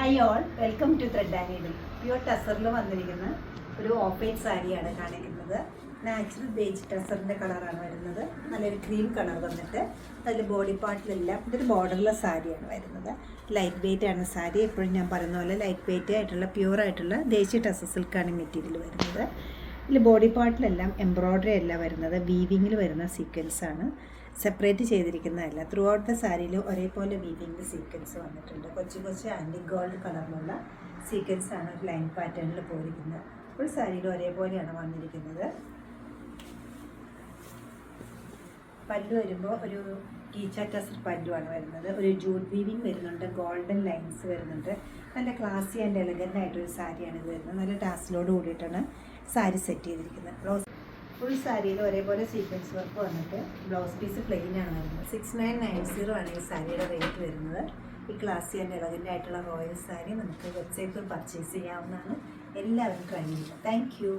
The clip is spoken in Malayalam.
Hi all, welcome to thread and needle. Pure ടസറിൽ വന്നിരിക്കുന്ന ഒരു ഓഫ് വൈറ്റ് സാരിയാണ് കാണിക്കുന്നത്. നാച്ചുറൽ ബേജ് ടസറിൻ്റെ കളറാണ് വരുന്നത്. നല്ലൊരു ക്രീം കളർ വന്നിട്ട് അതിൽ ബോഡി പാർട്ടിലെല്ലാം ഇതൊരു ബോർഡർലെസ് സാരിയാണ് വരുന്നത്. ലൈറ്റ് വെയ്റ്റ് ആണ് സാരി. എപ്പോഴും ഞാൻ പറയുന്ന പോലെ ലൈറ്റ് വെയ്റ്റ് ആയിട്ടുള്ള പ്യുവർ ആയിട്ടുള്ള ദേശീയ ടസർ സിൽക്കാണ് മെറ്റീരിയൽ വരുന്നത്. ഇതിൽ ബോഡി പാർട്ടിലെല്ലാം എംബ്രോയ്ഡറി അല്ല വരുന്നത്, വീവിങ്ങിൽ വരുന്ന സീക്വൻസാണ്. സെപ്പറേറ്റ് ചെയ്തിരിക്കുന്നതല്ല. ത്രൂ ഔട്ട് ദ സാരിയിൽ ഒരേപോലെ വീവിങ്ങിൽ സീക്വൻസ് വന്നിട്ടുണ്ട്. കൊച്ചു കൊച്ചു ആൻറ്റി ഗോൾഡ് കളറിലുള്ള സീക്വൻസാണ് ഒരു ലൈൻ പാറ്റേണിൽ പോയിരിക്കുന്നത്. ഫുൾ സാരിയിൽ ഒരേപോലെയാണ് വന്നിരിക്കുന്നത്. പല്ലു വരുമ്പോൾ ഒരു കീച്ച ടസർ പല്ലുവാണ് വരുന്നത്. ഒരു ജൂട്ട് വീവിങ് വരുന്നുണ്ട്, ഗോൾഡൻ ലൈൻസ് വരുന്നുണ്ട്. നല്ല ക്ലാസി ആൻഡ് എലഗൻ്റ് ആയിട്ടൊരു സാരിയാണ് ഇത് വരുന്നത്. നല്ല ടാസിലോട് കൂടിയിട്ടാണ് സാരി സെറ്റ് ചെയ്തിരിക്കുന്നത്. ബ്ലൗസ് ഫുൾ സാരിയിൽ ഒരേപോലെ സീക്വൻസ് വർക്ക് വന്നിട്ട് ബ്ലൗസ് പീസ് പ്ലെയിൻ ആണ് വരുന്നത്. 6990 ആണ് ഈ സാരിയുടെ റേറ്റ് വരുന്നത്. ഈ ക്ലാസി ആൻഡ് എലഗൻ്റ് ആയിട്ടുള്ള റോയൽ സാരി നമുക്ക് വെബ്സൈറ്റിൽ പർച്ചേസ് ചെയ്യാവുന്നതാണ്. എല്ലാവരും ട്രൈ ചെയ്യുക. Thank you.